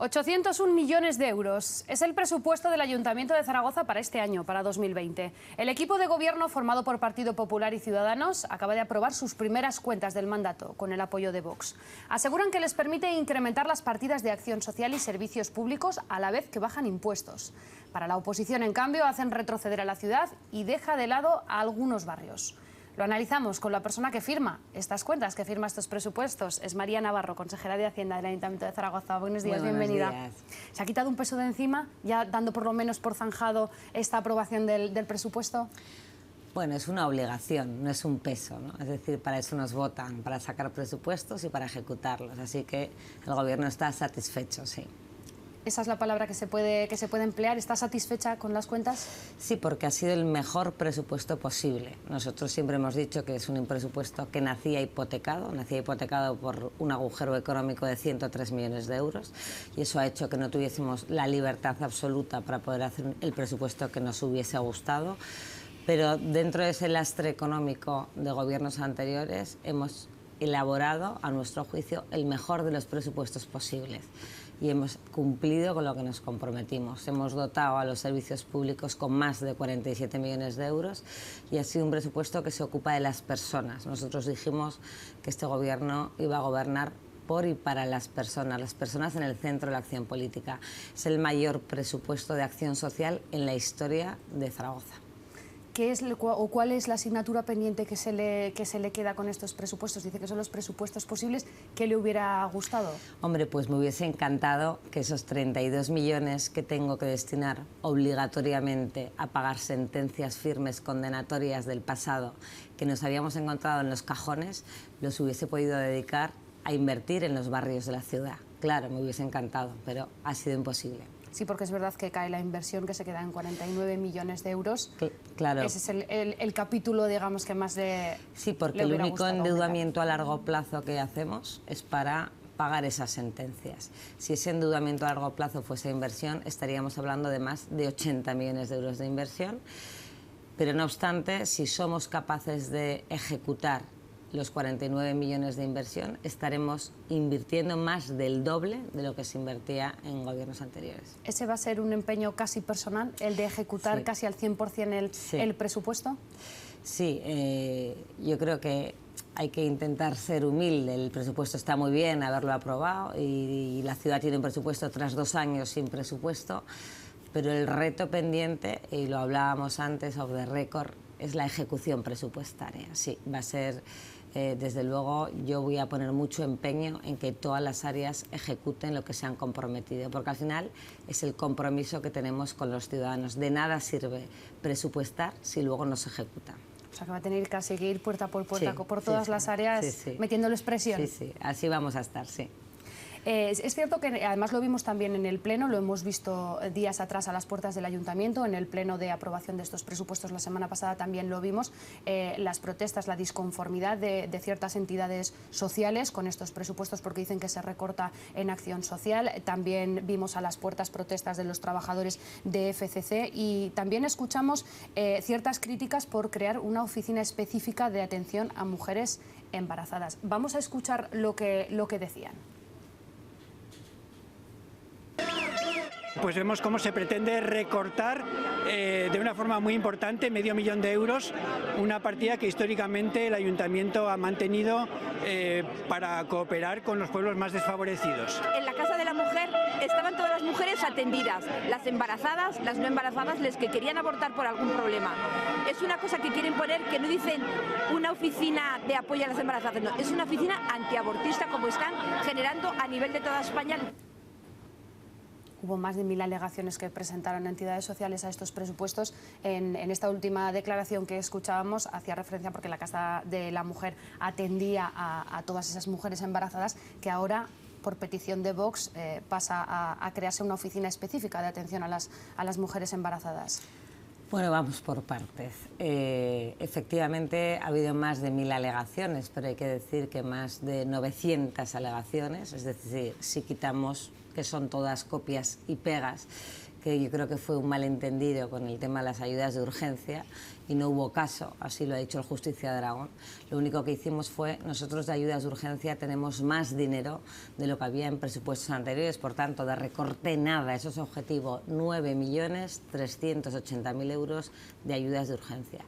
801 millones de euros es el presupuesto del Ayuntamiento de Zaragoza para este año, para 2020. El equipo de gobierno formado por Partido Popular y Ciudadanos acaba de aprobar sus primeras cuentas del mandato con el apoyo de Vox. Aseguran que les permite incrementar las partidas de acción social y servicios públicos a la vez que bajan impuestos. Para la oposición, en cambio, hacen retroceder a la ciudad y deja de lado a algunos barrios. Lo analizamos con la persona que firma estas cuentas, que firma estos presupuestos. Es María Navarro, consejera de Hacienda del Ayuntamiento de Zaragoza. Buenos días, bienvenida. Días. ¿Se ha quitado un peso de encima, ya dando por lo menos por zanjado esta aprobación del presupuesto? Bueno, es una obligación, no es un peso, ¿no? Es decir, para eso nos votan, para sacar presupuestos y para ejecutarlos. Así que el Gobierno está satisfecho, sí. ¿Esa es la palabra que se puede emplear? ¿Está satisfecha con las cuentas? Sí, porque ha sido el mejor presupuesto posible. Nosotros siempre hemos dicho que es un presupuesto que nacía hipotecado por un agujero económico de 103 millones de euros, y eso ha hecho que no tuviésemos la libertad absoluta para poder hacer el presupuesto que nos hubiese gustado. Pero dentro de ese lastre económico de gobiernos anteriores hemos elaborado, a nuestro juicio, el mejor de los presupuestos posibles. Y hemos cumplido con lo que nos comprometimos. Hemos dotado a los servicios públicos con más de 47 millones de euros y ha sido un presupuesto que se ocupa de las personas. Nosotros dijimos que este gobierno iba a gobernar por y para las personas en el centro de la acción política. Es el mayor presupuesto de acción social en la historia de Zaragoza. ¿Cuál es la asignatura pendiente que se le queda con estos presupuestos? Dice que son los presupuestos posibles. ¿Qué le hubiera gustado? Hombre, pues me hubiese encantado que esos 32 millones que tengo que destinar obligatoriamente a pagar sentencias firmes condenatorias del pasado que nos habíamos encontrado en los cajones, los hubiese podido dedicar a invertir en los barrios de la ciudad. Claro, me hubiese encantado, pero ha sido imposible. Sí, porque es verdad que cae la inversión, que se queda en 49 millones de euros. Claro. Ese es el capítulo, digamos, que más le Sí, porque el único endeudamiento a largo plazo que hacemos es para pagar esas sentencias. Si ese endeudamiento a largo plazo fuese inversión, estaríamos hablando de más de 80 millones de euros de inversión. Pero no obstante, si somos capaces de ejecutar los 49 millones de inversión, estaremos invirtiendo más del doble de lo que se invertía en gobiernos anteriores. ¿Ese va a ser un empeño casi personal, el de ejecutar casi al 100% el presupuesto? Sí, yo creo que hay que intentar ser humilde. El presupuesto está muy bien, haberlo aprobado, y la ciudad tiene un presupuesto tras 2 años sin presupuesto, pero el reto pendiente, y lo hablábamos antes off the record, es la ejecución presupuestaria. Sí, va a ser, desde luego, yo voy a poner mucho empeño en que todas las áreas ejecuten lo que se han comprometido, porque al final es el compromiso que tenemos con los ciudadanos. De nada sirve presupuestar si luego no se ejecuta. O sea, que va a tener que seguir puerta por puerta, por todas las áreas, metiéndoles presión. Sí, así vamos a estar, sí. Es cierto que además lo vimos también en el Pleno, lo hemos visto días atrás a las puertas del Ayuntamiento, en el Pleno de aprobación de estos presupuestos la semana pasada también lo vimos, las protestas, la disconformidad de ciertas entidades sociales con estos presupuestos porque dicen que se recorta en acción social. También vimos a las puertas protestas de los trabajadores de FCC y también escuchamos ciertas críticas por crear una oficina específica de atención a mujeres embarazadas. Vamos a escuchar lo que decían. Pues vemos cómo se pretende recortar de una forma muy importante, medio millón de euros, una partida que históricamente el Ayuntamiento ha mantenido para cooperar con los pueblos más desfavorecidos. En la Casa de la Mujer estaban todas las mujeres atendidas, las embarazadas, las no embarazadas, las que querían abortar por algún problema. Es una cosa que quieren poner, que no dicen una oficina de apoyo a las embarazadas, no, es una oficina antiabortista como están generando a nivel de toda España. Hubo más de 1000 alegaciones que presentaron entidades sociales a estos presupuestos. En esta última declaración que escuchábamos hacía referencia porque la Casa de la Mujer atendía a todas esas mujeres embarazadas, que ahora, por petición de Vox, pasa a crearse una oficina específica de atención a las mujeres embarazadas. Bueno, vamos por partes. Efectivamente ha habido más de 1000 alegaciones, pero hay que decir que más de 900 alegaciones, es decir, si quitamos que son todas copias y pegas, que yo creo que fue un malentendido con el tema de las ayudas de urgencia, y no hubo caso, así lo ha dicho el Justicia de Aragón. Lo único que hicimos fue, nosotros de ayudas de urgencia tenemos más dinero de lo que había en presupuestos anteriores, por tanto, de recorte nada, eso es objetivo, 9.380.000 euros de ayudas de urgencia.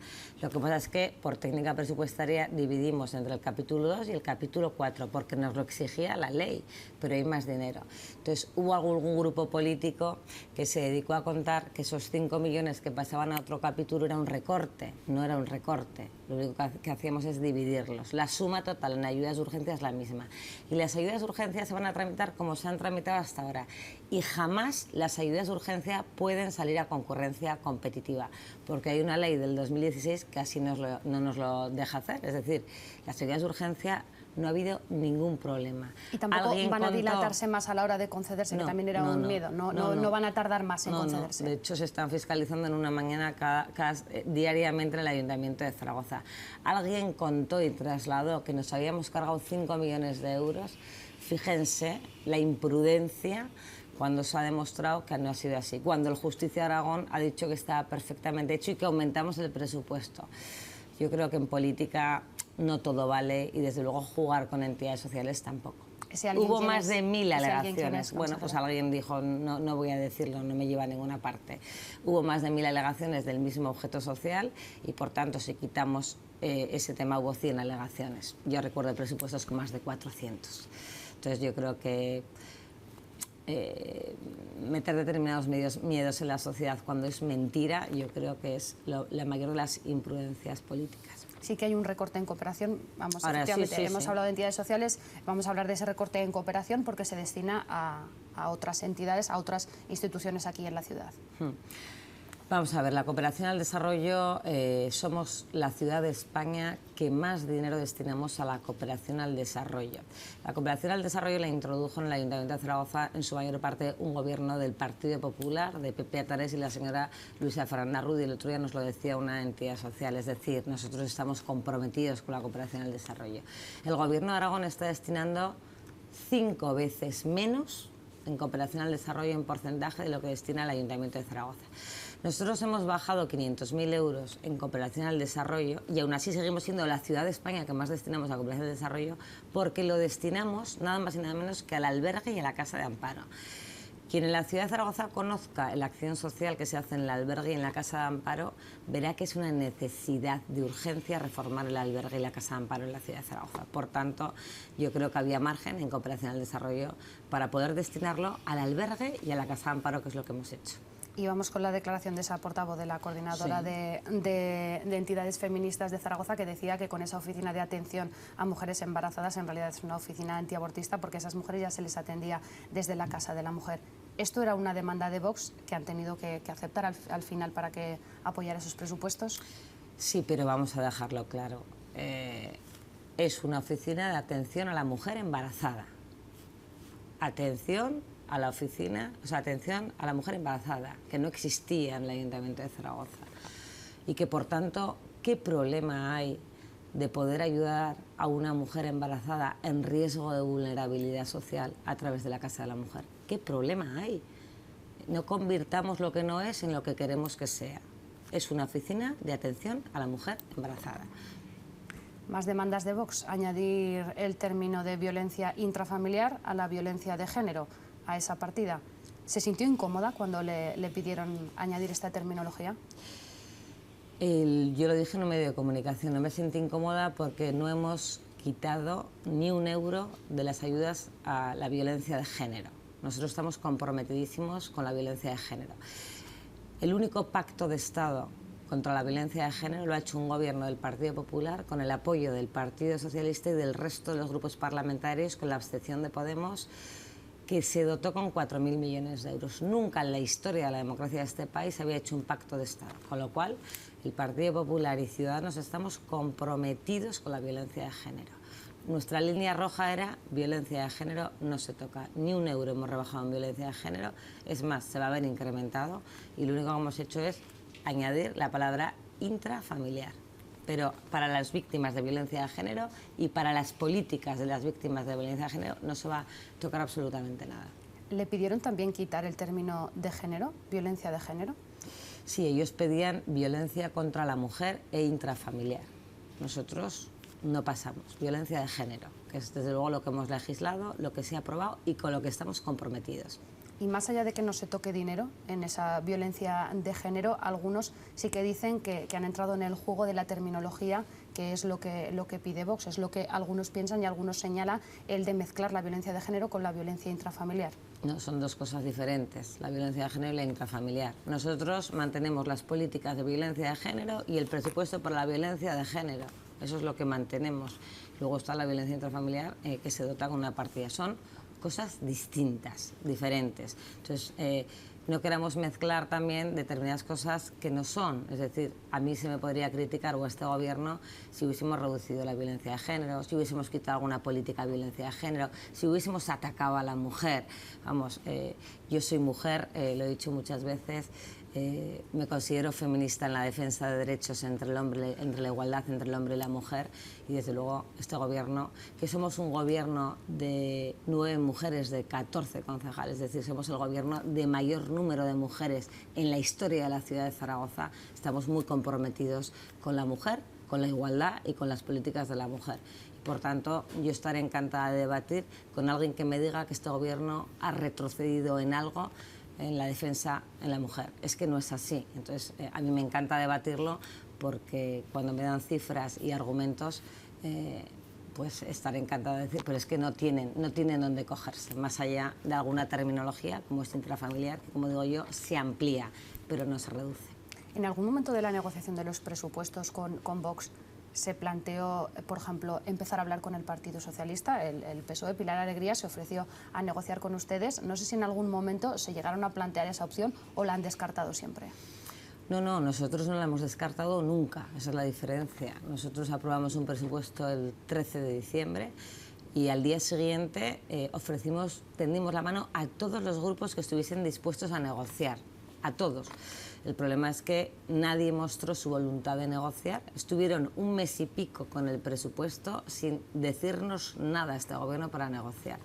Lo que pasa es que por técnica presupuestaria dividimos entre el capítulo 2 y el capítulo 4, porque nos lo exigía la ley, pero hay más dinero. Entonces, hubo algún grupo político que se dedicó a contar que esos 5 millones que pasaban a otro capítulo era un recorte. No era un recorte, lo único que hacíamos es dividirlos. La suma total en ayudas de urgencia es la misma. Y las ayudas de urgencia se van a tramitar como se han tramitado hasta ahora. Y jamás las ayudas de urgencia pueden salir a concurrencia competitiva, porque hay una ley del 2016 que así no nos lo deja hacer. Es decir, las ayudas de urgencia no ha habido ningún problema. Y tampoco van a dilatarse más a la hora de concederse, que también era un miedo. No van a tardar más en concederse. De hecho, se están fiscalizando en una mañana diariamente en el Ayuntamiento de Zaragoza. Alguien contó y trasladó que nos habíamos cargado 5 millones de euros. Fíjense la imprudencia cuando se ha demostrado que no ha sido así. Cuando el Justicia de Aragón ha dicho que estaba perfectamente hecho y que aumentamos el presupuesto. Yo creo que en política no todo vale y desde luego jugar con entidades sociales tampoco. Hubo más de 1000 alegaciones. Bueno, pues alguien dijo, no voy a decirlo, no me lleva a ninguna parte. Hubo más de 1000 alegaciones del mismo objeto social y por tanto si quitamos ese tema hubo 100 alegaciones. Yo recuerdo presupuestos con más de 400. Entonces yo creo que meter determinados miedos en la sociedad cuando es mentira, yo creo que es la mayor de las imprudencias políticas. Sí que hay un recorte en cooperación, vamos, Ahora, efectivamente, hemos hablado de entidades sociales, vamos a hablar de ese recorte en cooperación porque se destina a otras entidades, a otras instituciones aquí en la ciudad. Vamos a ver, la cooperación al desarrollo, somos la ciudad de España que más dinero destinamos a la cooperación al desarrollo. La cooperación al desarrollo la introdujo en el Ayuntamiento de Zaragoza en su mayor parte un gobierno del Partido Popular, de Pepe Atares y la señora Luisa Fernández Rudy. El otro día nos lo decía una entidad social, es decir, nosotros estamos comprometidos con la cooperación al desarrollo. El gobierno de Aragón está destinando 5 veces menos en cooperación al desarrollo en porcentaje de lo que destina el Ayuntamiento de Zaragoza. Nosotros hemos bajado 500.000 euros en cooperación al desarrollo y aún así seguimos siendo la ciudad de España que más destinamos a cooperación al desarrollo porque lo destinamos nada más y nada menos que al albergue y a la casa de amparo. Quien en la ciudad de Zaragoza conozca la acción social que se hace en el albergue y en la casa de amparo verá que es una necesidad de urgencia reformar el albergue y la casa de amparo en la ciudad de Zaragoza. Por tanto, yo creo que había margen en cooperación al desarrollo para poder destinarlo al albergue y a la casa de amparo, que es lo que hemos hecho. Y vamos con la declaración de esa portavoz de la coordinadora de entidades feministas de Zaragoza, que decía que con esa oficina de atención a mujeres embarazadas en realidad es una oficina antiabortista porque a esas mujeres ya se les atendía desde la Casa de la Mujer. ¿Esto era una demanda de Vox que han tenido que aceptar al final para que apoyara esos presupuestos? Sí, pero vamos a dejarlo claro. Es una oficina de atención a la mujer embarazada. Atención a la oficina, o sea, atención a la mujer embarazada, que no existía en el Ayuntamiento de Zaragoza. Y que, por tanto, ¿qué problema hay de poder ayudar a una mujer embarazada en riesgo de vulnerabilidad social a través de la Casa de la Mujer? ¿Qué problema hay? No convirtamos lo que no es en lo que queremos que sea. Es una oficina de atención a la mujer embarazada. Más demandas de Vox, añadir el término de violencia intrafamiliar a la violencia de género, a esa partida. ¿Se sintió incómoda cuando le pidieron añadir esta terminología? Yo lo dije en un medio de comunicación, no me sentí incómoda porque no hemos quitado ni un euro de las ayudas a la violencia de género. Nosotros estamos comprometidísimos con la violencia de género. El único pacto de Estado contra la violencia de género lo ha hecho un gobierno del Partido Popular con el apoyo del Partido Socialista y del resto de los grupos parlamentarios, con la abstención de Podemos, que se dotó con 4.000 millones de euros. Nunca en la historia de la democracia de este país se había hecho un pacto de Estado, con lo cual el Partido Popular y Ciudadanos estamos comprometidos con la violencia de género. Nuestra línea roja era violencia de género, no se toca, ni un euro hemos rebajado en violencia de género, es más, se va a ver incrementado y lo único que hemos hecho es añadir la palabra intrafamiliar. Pero para las víctimas de violencia de género y para las políticas de las víctimas de violencia de género no se va a tocar absolutamente nada. ¿Le pidieron también quitar el término de género, violencia de género? Sí, ellos pedían violencia contra la mujer e intrafamiliar. Nosotros no pasamos. Violencia de género, que es desde luego lo que hemos legislado, lo que se ha aprobado y con lo que estamos comprometidos. Y más allá de que no se toque dinero en esa violencia de género, algunos sí que dicen que han entrado en el juego de la terminología, que es lo que pide Vox, es lo que algunos piensan y algunos señalan, el de mezclar la violencia de género con la violencia intrafamiliar. No, son dos cosas diferentes, la violencia de género y la intrafamiliar. Nosotros mantenemos las políticas de violencia de género y el presupuesto para la violencia de género. Eso es lo que mantenemos. Luego está la violencia intrafamiliar, que se dota con una partida. Son cosas distintas, diferentes. Entonces, no queramos mezclar también determinadas cosas que no son. Es decir, a mí se me podría criticar, o a este gobierno, si hubiésemos reducido la violencia de género, si hubiésemos quitado alguna política de violencia de género, si hubiésemos atacado a la mujer. Vamos, yo soy mujer, lo he dicho muchas veces, me considero feminista en la defensa de derechos entre la igualdad entre el hombre y la mujer, y desde luego este gobierno, que somos un gobierno de 9 mujeres de 14 concejales, es decir, somos el gobierno de mayor número de mujeres en la historia de la ciudad de Zaragoza, estamos muy comprometidos con la mujer, con la igualdad y con las políticas de la mujer. Por tanto, yo estaré encantada de debatir con alguien que me diga que este gobierno ha retrocedido en algo en la defensa en la mujer. Es que no es así. Entonces, a mí me encanta debatirlo porque cuando me dan cifras y argumentos, pues estaré encantada de decir, pero es que no tienen dónde cogerse, más allá de alguna terminología como es intrafamiliar, que como digo yo, se amplía, pero no se reduce. En algún momento de la negociación de los presupuestos con Vox, se planteó, por ejemplo, empezar a hablar con el Partido Socialista. El PSOE, Pilar Alegría, se ofreció a negociar con ustedes. No sé si en algún momento se llegaron a plantear esa opción o la han descartado siempre. No, nosotros no la hemos descartado nunca, esa es la diferencia. Nosotros aprobamos un presupuesto el 13 de diciembre y al día siguiente tendimos la mano a todos los grupos que estuviesen dispuestos a negociar, a todos. El problema es que nadie mostró su voluntad de negociar. Estuvieron un mes y pico con el presupuesto sin decirnos nada a este gobierno para negociar.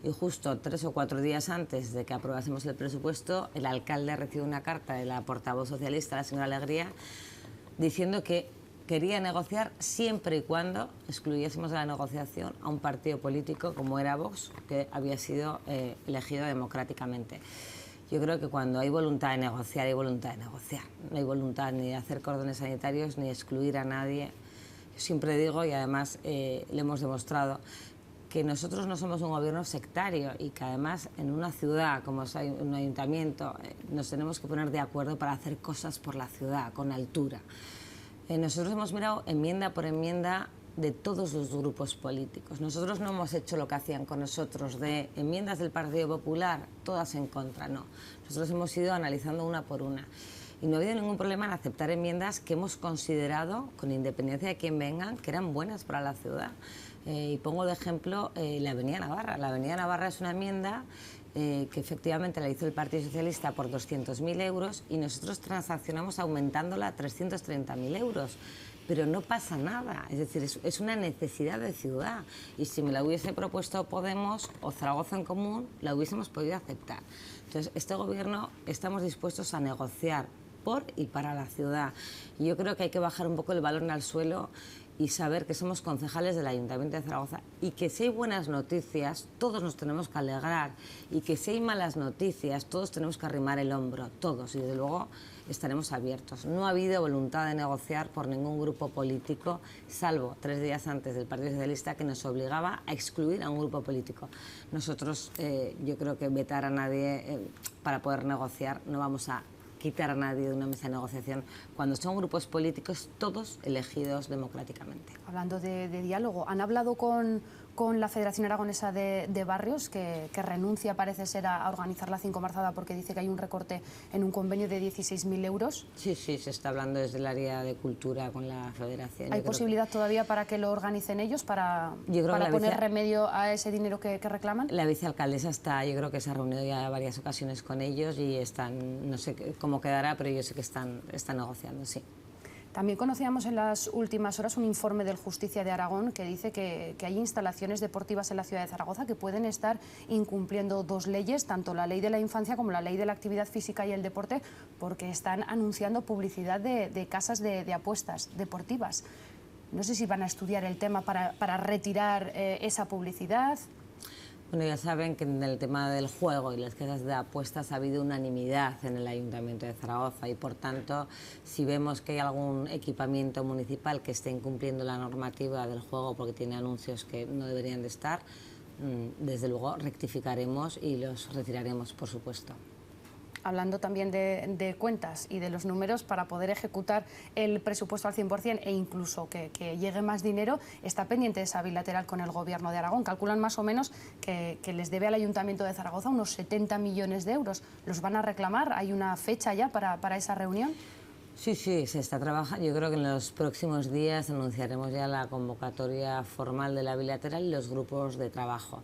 Y justo 3 o 4 días antes de que aprobásemos el presupuesto, el alcalde recibió una carta de la portavoz socialista, la señora Alegría, diciendo que quería negociar siempre y cuando excluyésemos de la negociación a un partido político como era Vox, que había sido elegido democráticamente. Yo creo que cuando hay voluntad de negociar, hay voluntad de negociar. No hay voluntad ni de hacer cordones sanitarios, ni de excluir a nadie. Yo siempre digo, y además le hemos demostrado, que nosotros no somos un gobierno sectario y que además en una ciudad como es un ayuntamiento nos tenemos que poner de acuerdo para hacer cosas por la ciudad, con altura. Nosotros hemos mirado enmienda por enmienda de todos los grupos políticos. Nosotros no hemos hecho lo que hacían con nosotros, de enmiendas del Partido Popular, todas en contra, no. Nosotros hemos ido analizando una por una. Y no ha habido ningún problema en aceptar enmiendas que hemos considerado, con independencia de quién vengan, que eran buenas para la ciudad. Y pongo de ejemplo la Avenida Navarra. La Avenida Navarra es una enmienda que efectivamente la hizo el Partido Socialista por 200.000 euros y nosotros transaccionamos aumentándola a 330.000 euros. Pero no pasa nada, es decir, es una necesidad de ciudad y si me la hubiese propuesto Podemos o Zaragoza en Común, la hubiésemos podido aceptar. Entonces, este gobierno estamos dispuestos a negociar por y para la ciudad. Y yo creo que hay que bajar un poco el balón al suelo y saber que somos concejales del Ayuntamiento de Zaragoza y que si hay buenas noticias, todos nos tenemos que alegrar y que si hay malas noticias, todos tenemos que arrimar el hombro, todos, y desde luego estaremos abiertos. No ha habido voluntad de negociar por ningún grupo político, salvo 3 días antes del Partido Socialista que nos obligaba a excluir a un grupo político. Nosotros, yo creo que vetar a nadie para poder negociar, no vamos a quitar a nadie de una mesa de negociación cuando son grupos políticos todos elegidos democráticamente. Hablando de diálogo, ¿han hablado con la Federación Aragonesa de Barrios, que renuncia, parece ser, a organizar la 5 Marzada porque dice que hay un recorte en un convenio de 16.000 euros? Sí, se está hablando desde el área de cultura con la Federación. ¿Hay posibilidad todavía para que lo organicen ellos, para poner remedio a ese dinero que reclaman? La vicealcaldesa yo creo que se ha reunido ya varias ocasiones con ellos y están, no sé cómo quedará, pero yo sé que están negociando, sí. También conocíamos en las últimas horas un informe del Justicia de Aragón que dice que hay instalaciones deportivas en la ciudad de Zaragoza que pueden estar incumpliendo dos leyes, tanto la ley de la infancia como la ley de la actividad física y el deporte, porque están anunciando publicidad de casas de apuestas deportivas. No sé si van a estudiar el tema para retirar esa publicidad. Bueno, ya saben que en el tema del juego y las casas de apuestas ha habido unanimidad en el Ayuntamiento de Zaragoza y, por tanto, si vemos que hay algún equipamiento municipal que esté incumpliendo la normativa del juego porque tiene anuncios que no deberían de estar, desde luego rectificaremos y los retiraremos, por supuesto. Hablando también de cuentas y de los números, para poder ejecutar el presupuesto al 100% e incluso que llegue más dinero, está pendiente esa bilateral con el Gobierno de Aragón. Calculan más o menos que les debe al Ayuntamiento de Zaragoza unos 70 millones de euros. ¿Los van a reclamar? ¿Hay una fecha ya para esa reunión? Sí, se está trabajando. Yo creo que en los próximos días anunciaremos ya la convocatoria formal de la bilateral y los grupos de trabajo.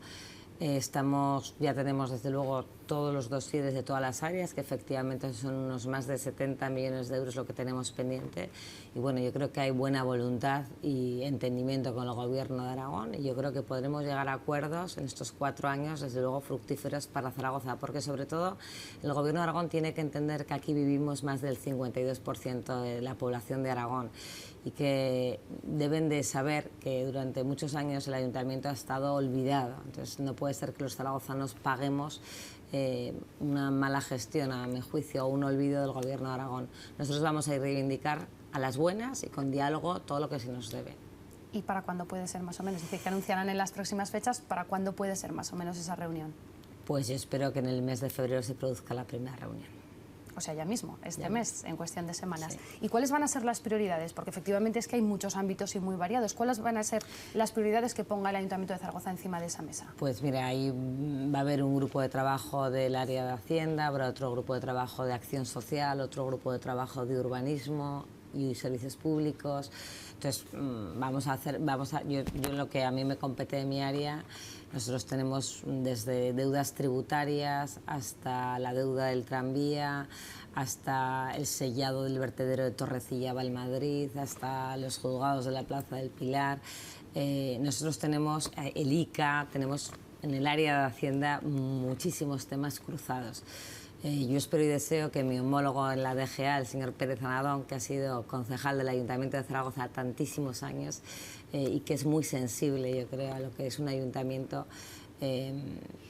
Ya tenemos desde luego todos los dosieres de todas las áreas, que efectivamente son unos más de 70 millones de euros lo que tenemos pendiente. Y bueno, yo creo que hay buena voluntad y entendimiento con el Gobierno de Aragón, y yo creo que podremos llegar a acuerdos en estos 4 años, desde luego fructíferos para Zaragoza, porque sobre todo el Gobierno de Aragón tiene que entender que aquí vivimos más del 52% de la población de Aragón, y que deben de saber que durante muchos años el Ayuntamiento ha estado olvidado. Entonces no puede ser que los zaragozanos paguemos una mala gestión, a mi juicio, o un olvido del Gobierno de Aragón. Nosotros vamos a reivindicar a las buenas y con diálogo todo lo que se nos debe. ¿Y para cuándo puede ser más o menos? Dice que anunciarán en las próximas fechas. ¿Para cuándo puede ser más o menos esa reunión? Pues yo espero que en el mes de febrero se produzca la primera reunión. O sea, ya mismo, este mes, en cuestión de semanas. Sí. ¿Y cuáles van a ser las prioridades? Porque efectivamente es que hay muchos ámbitos y muy variados. ¿Cuáles van a ser las prioridades que ponga el Ayuntamiento de Zaragoza encima de esa mesa? Pues mira, ahí va a haber un grupo de trabajo del área de Hacienda, habrá otro grupo de trabajo de acción social, otro grupo de trabajo de urbanismo y servicios públicos. Entonces, yo lo que a mí me compete de mi área, nosotros tenemos desde deudas tributarias hasta la deuda del tranvía, hasta el sellado del vertedero de Torrecilla Valmadrid, hasta los juzgados de la Plaza del Pilar. Nosotros tenemos el ICA, tenemos en el área de Hacienda muchísimos temas cruzados. Yo espero y deseo que mi homólogo en la DGA, el señor Pérez Anadón, que ha sido concejal del Ayuntamiento de Zaragoza tantísimos años y que es muy sensible, yo creo, a lo que es un ayuntamiento,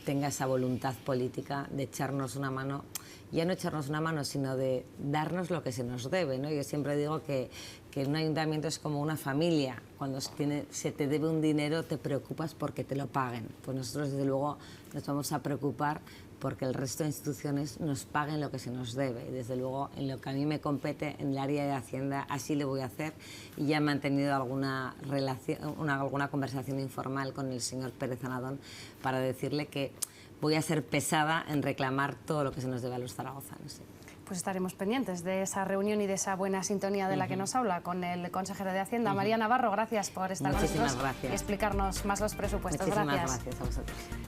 tenga esa voluntad política de echarnos una mano, ya no echarnos una mano, sino de darnos lo que se nos debe, ¿no? Yo siempre digo que un ayuntamiento es como una familia. Cuando se te debe un dinero, te preocupas porque te lo paguen. Pues nosotros, desde luego, nos vamos a preocupar porque el resto de instituciones nos paguen lo que se nos debe. Y desde luego, en lo que a mí me compete, en el área de Hacienda, así le voy a hacer. Y ya he mantenido alguna conversación informal con el señor Pérez Anadón para decirle que voy a ser pesada en reclamar todo lo que se nos debe a los zaragozanos. Pues estaremos pendientes de esa reunión y de esa buena sintonía de la que nos habla con el consejero de Hacienda. María Navarro, gracias por estar con nosotros y explicarnos más los presupuestos. Muchísimas gracias a vosotros.